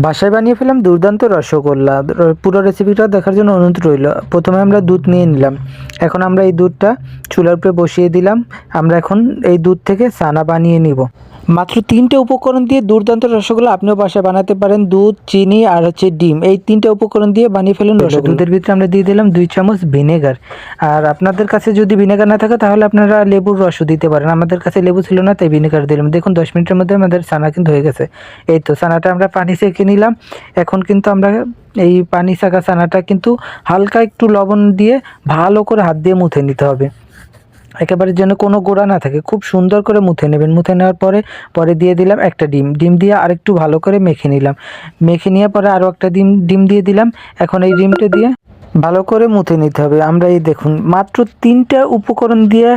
বাসায় বানিয়ে ফেললাম দুর্দান্ত রসগোল্লা। পুরো রেসিপিটা দেখার জন্য অনুরোধ রইল। প্রথমে আমরা দুধ নিয়ে নিলাম। এখন আমরা এই দুধটা চুলার উপরে বসিয়ে দিলাম। আমরা এখন এই দুধ থেকে ছানা বানিয়ে নিব। মাত্র 3টে উপকরণ দিয়ে দুর্দান্ত রসগোল্লা আপনিও বাসায় বানাতে পারেন। দুধ, চিনি আর ডিম, এই 3টে উপকরণ দিয়ে বানিয়ে ফেলুন রসগোল্লা। দুধের ভিতরে আমরা দিয়ে দিলাম 2 চামচ ভিনেগার। আর আপনাদের কাছে যদি ভিনেগার না থাকে তাহলে আপনারা লেবুর রসও দিতে পারেন। আমাদের কাছে লেবু ছিল না, তাই ভিনেগার দিলাম। দেখুন 10 মিনিটের মধ্যে আমাদের ছানা কিন্তু হয়ে গেছে। এই তো ছানাটা আমরা পানি সেঁকে নিলাম। এখন কিন্তু আমরা এই পানি সেঁকা ছানাটা কিন্তু হালকা একটু লবণ দিয়ে ভালো করে হাত দিয়ে মুথে নিতে হবে, একেবারে যেন কোনো গোড়া না থাকে। খুব সুন্দর করে মুথে নেবেন। মুথে নেওয়ার পরে দিয়ে দিলাম একটা ডিম দিয়ে আরেকটু ভালো করে মেখে নিলাম। মেখে নিয়ে পরে আরও একটা ডিম দিয়ে দিলাম। এখন এই ডিমটা দিয়ে ভালো করে মুথে নিতে হবে। আমরা এই দেখুন মাত্র 3টা উপকরণ দিয়ে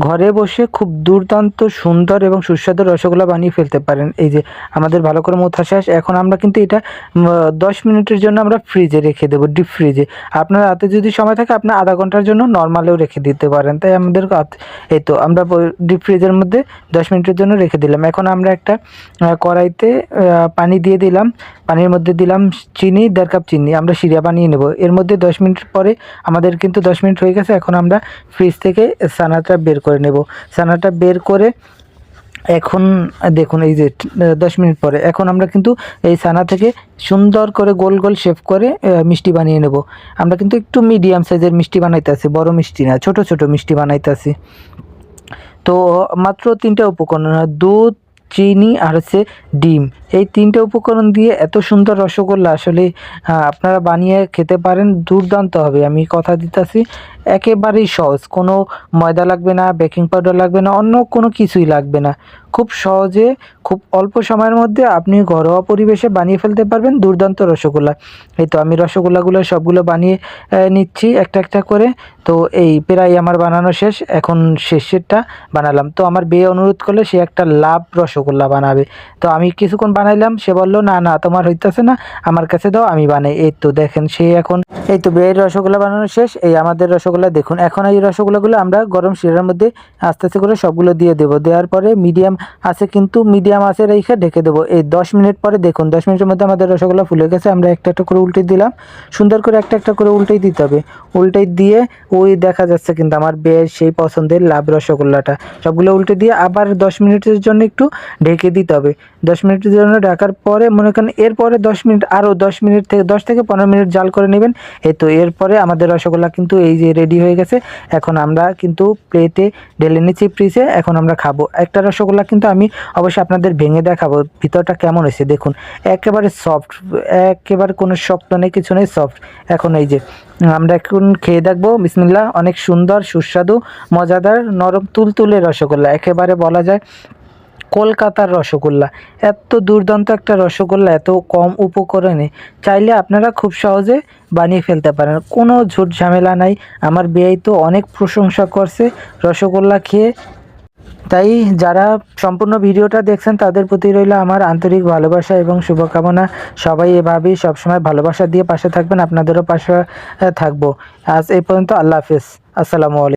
ঘরে বসে খুব দুর্দান্ত সুন্দর এবং সুস্বাদু রসগোল্লা বানিয়ে ফেলতে পারেন। এই যে আমাদের ভালো করে মুথা শেষ। এখন আমরা কিন্তু এটা 10 মিনিটের জন্য আমরা ফ্রিজে রেখে দেবো, ডিপ ফ্রিজে। আপনার হাতে যদি সময় থাকে আপনার আধা ঘন্টার জন্য নর্মালেও রেখে দিতে পারেন। তাই আমাদের এই তো আমরা ডিপ ফ্রিজের মধ্যে 10 মিনিটের জন্য রেখে দিলাম। এখন আমরা একটা কড়াইতে পানি দিয়ে দিলাম। পানির মধ্যে দিলাম চিনি, 1.5 কাপ চিনি। আমরা শিরা বানিয়ে নেব। এর মধ্যে 10 মিনিট পরে আমাদের কিন্তু 10 মিনিট হয়ে গেছে। এখন আমরা ফ্রিজ থেকে ছানাটা বের করে নেব। ছানাটা বের করে এখন দেখুন এই যে 10 মিনিট পরে এখন আমরা কিন্তু এই ছানা থেকে সুন্দর করে গোল গোল শেপ করে মিষ্টি বানিয়ে নেব। আমরা কিন্তু একটু মিডিয়াম সাইজের মিষ্টি বানাইতেছি, বড় মিষ্টি না, ছোট ছোট মিষ্টি বানাইতেছি। তো মাত্র 3টা উপকরণ, দুধ, চিনি আর ডিম, এই 3টে উপকরণ দিয়ে এত সুন্দর রসগোল্লা আসলে আপনারা বানিয়ে খেতে পারেন। দুর্দান্ত হবে, আমি কথা দিতেছি। একেবারেই সহজ, কোনো ময়দা লাগবে না, বেকিং পাউডার লাগবে না, অন্য কোনো কিছুই লাগবে না। খুব সহজে খুব অল্প সময়ের মধ্যে আপনি ঘরোয়া পরিবেশে বানিয়ে ফেলতে পারবেন দুর্দান্ত রসগোল্লা। এই তো আমি রসগোল্লাগুলো সবগুলো বানিয়ে নিচ্ছি একটা একটা করে। তো এই প্রায় আমার বানানো শেষ। এখন শেষেরটা বানালাম। তো আমার বিয়ে অনুরোধ করলে সে একটা লাভ রসগোল্লা বানাবে। তো আমি কিছুক্ষণ বানাইলাম, সে বললো না না তোমার হইতেছে না, আমার কাছে দাও, আমি বানাই। এই তো দেখেন সে এখন এই তো বিয়ের রসগোল্লা বানানো শেষ। এই আমাদের রসগোল্লা দেখুন। এখন এই রসগোল্লাগুলো আমরা গরম শিরার মধ্যে আস্তে আস্তে করে সবগুলো দিয়ে দেবো। দেওয়ার পরে মিডিয়াম আছে, কিন্তু মিডিয়াম আছে রেখে ঢেকে দেবো। এই 10 মিনিট পরে দেখুন 10 মিনিটের মধ্যে আমাদের রসগোল্লা ফুলে গেছে। আমরা একটা একটা করে উল্টে দিলাম। সুন্দর করে একটা একটা করে উল্টেই দিতে হবে। উল্টে দিয়ে ওই দেখা যাচ্ছে কিন্তু আমার বেশ সেই পছন্দের লাভ রসগোল্লাটা। সবগুলো উল্টে দিয়ে আবার 10 মিনিটের জন্য একটু ঢেকে দিতে হবে। 10 মিনিটের জন্য ঢাকার পরে মনে করেন এরপরে 10 মিনিট, আরও 10 মিনিট থেকে 10 থেকে 15 মিনিট জাল করে নেবেন। এই তো এরপরে আমাদের রসগোল্লা কিন্তু এই যে রেডি হয়ে গেছে। এখন আমরা কিন্তু প্লেটে ঢেলে নিচ্ছি ফ্রিজে। এখন আমরা খাবো। একটা রসগোল্লা কিন্তু আমি অবশ্যই আপনাদের ভেঙে দেখাবো ভিতরটা কেমন হয়েছে। দেখুন একেবারে সফট, একেবারে কোনো শক্ত নেই, কিছু নেই, সফট। এখন এই যে আমরা এখন খেয়ে দেখবো। বিসমিল্লাহ। অনেক সুন্দর, সুস্বাদু, মজাদার, নরম তুলতুলে রসগোল্লা, একেবারে বলা যায় কলকাতার রসগোল্লা। এত দুর্দান্ত একটা রসগোল্লা এত কম উপকরণে চাইলে আপনারা খুব সহজে বানিয়ে ফেলতে পারেন, কোনো ঝুট ঝামেলা নাই। আমার বেয়াই তো অনেক প্রশংসা করছে রসগোল্লা খেয়ে। তাই যারা সম্পূর্ণ ভিডিওটা দেখছেন তাদের প্রতি রইল আমার আন্তরিক ভালোবাসা এবং শুভকামনা। সবাই এভাবেই সবসময় ভালোবাসা দিয়ে পাশে থাকবেন, আপনাদেরও পাশে থাকবো। আজ এই পর্যন্ত। আল্লাহ হাফেজ। আসসালামু আলাইকুম।